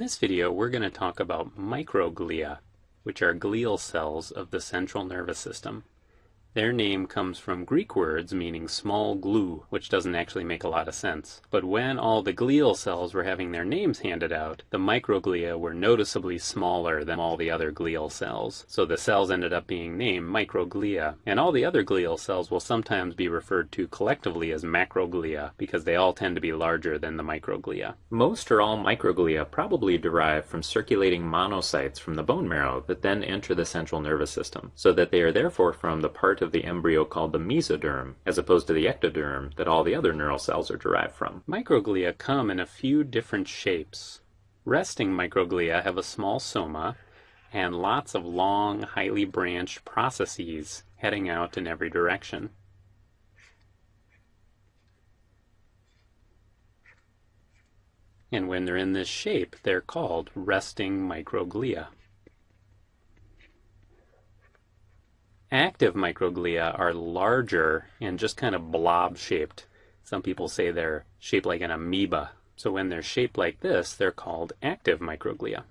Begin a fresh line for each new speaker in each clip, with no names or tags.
this video, we're going to talk about microglia, which are glial cells of the central nervous system. Their name comes from Greek words meaning small glue, which doesn't actually make a lot of sense. But when all the glial cells were having their names handed out, the microglia were noticeably smaller than all the other glial cells. So the cells ended up being named microglia. And all the other glial cells will sometimes be referred to collectively as macroglia, because they all tend to be larger than the microglia. Most or all microglia probably derive from circulating monocytes from the bone marrow that then enter the central nervous system, so that they are therefore from the part of the embryo called the mesoderm, as opposed to the ectoderm that all the other neural cells are derived from. Microglia come in a few different shapes. Resting microglia have a small soma and lots of long, highly branched processes heading out in every direction. And when they're in this shape, they're called resting microglia. Active microglia are larger and just kind of blob-shaped. Some people say they're shaped like an amoeba. So when they're shaped like this, they're called active microglia.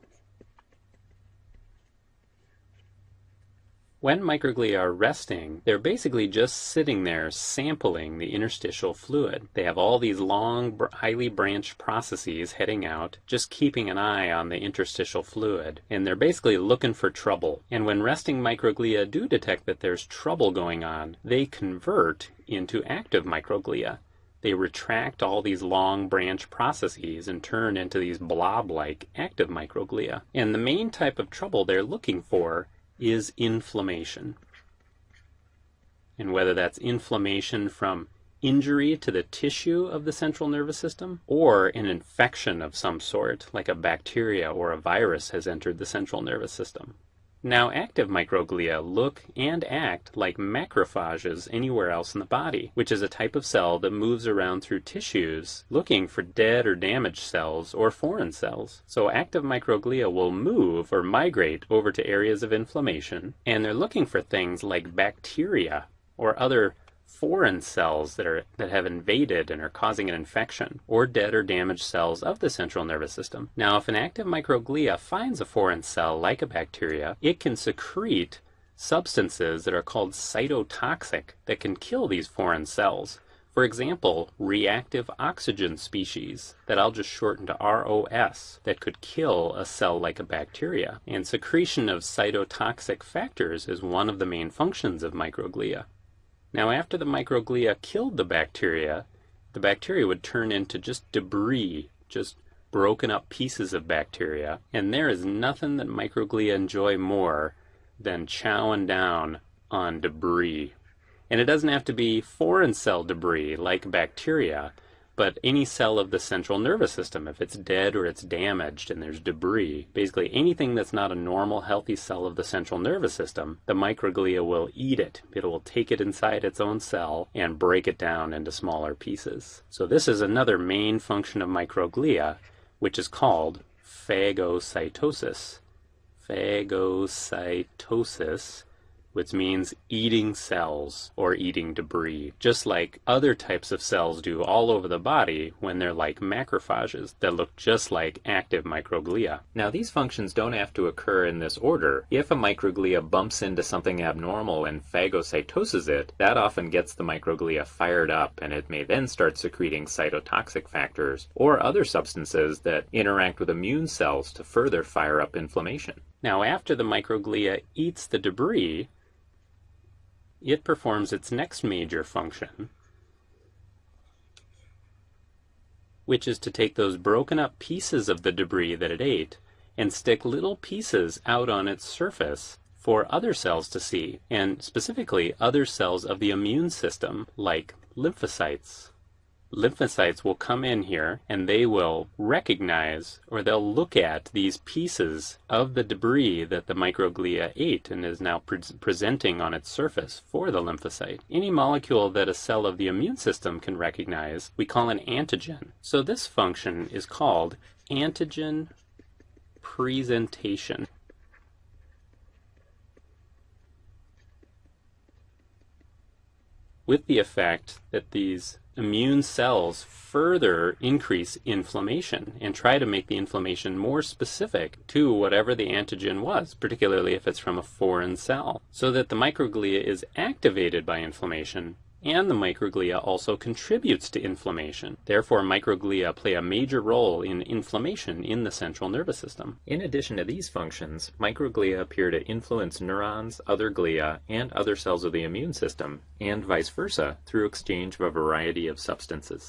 When microglia are resting, they're basically just sitting there sampling the interstitial fluid. They have all these long, highly branched processes heading out, just keeping an eye on the interstitial fluid. And they're basically looking for trouble. And when resting microglia do detect that there's trouble going on, they convert into active microglia. They retract all these long branch processes and turn into these blob-like active microglia. And the main type of trouble they're looking for is inflammation. And whether that's inflammation from injury to the tissue of the central nervous system, or an infection of some sort, like a bacteria or a virus has entered the central nervous system. Now, active microglia look and act like macrophages anywhere else in the body, which is a type of cell that moves around through tissues looking for dead or damaged cells or foreign cells. So active microglia will move or migrate over to areas of inflammation, and they're looking for things like bacteria or other foreign cells that have invaded and are causing an infection, or dead or damaged cells of the central nervous system. Now, if an active microglia finds a foreign cell like a bacteria, it can secrete substances that are called cytotoxic that can kill these foreign cells. For example, reactive oxygen species that I'll just shorten to ROS that could kill a cell like a bacteria. And secretion of cytotoxic factors is one of the main functions of microglia. Now, after the microglia killed the bacteria would turn into just debris, just broken up pieces of bacteria. And there is nothing that microglia enjoy more than chowing down on debris. And it doesn't have to be foreign cell debris like bacteria, but any cell of the central nervous system. If it's dead or it's damaged and there's debris, basically anything that's not a normal healthy cell of the central nervous system, the microglia will eat it. It will take it inside its own cell and break it down into smaller pieces. So this is another main function of microglia, which is called phagocytosis. Phagocytosis, which means eating cells or eating debris, just like other types of cells do all over the body when they're like macrophages that look just like active microglia. Now, these functions don't have to occur in this order. If a microglia bumps into something abnormal and phagocytoses it, that often gets the microglia fired up, and it may then start secreting cytotoxic factors or other substances that interact with immune cells to further fire up inflammation. Now, after the microglia eats the debris, it performs its next major function, which is to take those broken up pieces of the debris that it ate and stick little pieces out on its surface for other cells to see, and specifically other cells of the immune system like lymphocytes. Lymphocytes will come in here and they will recognize, or they'll look at these pieces of the debris that the microglia ate and is now presenting on its surface for the lymphocyte. Any molecule that a cell of the immune system can recognize, we call an antigen. So this function is called antigen presentation. with the effect that these immune cells further increase inflammation and try to make the inflammation more specific to whatever the antigen was, particularly if it's from a foreign cell, so that the microglia is activated by inflammation. And the microglia also contributes to inflammation. Therefore, microglia play a major role in inflammation in the central nervous system. In addition to these functions, microglia appear to influence neurons, other glia, and other cells of the immune system, and vice versa, through exchange of a variety of substances.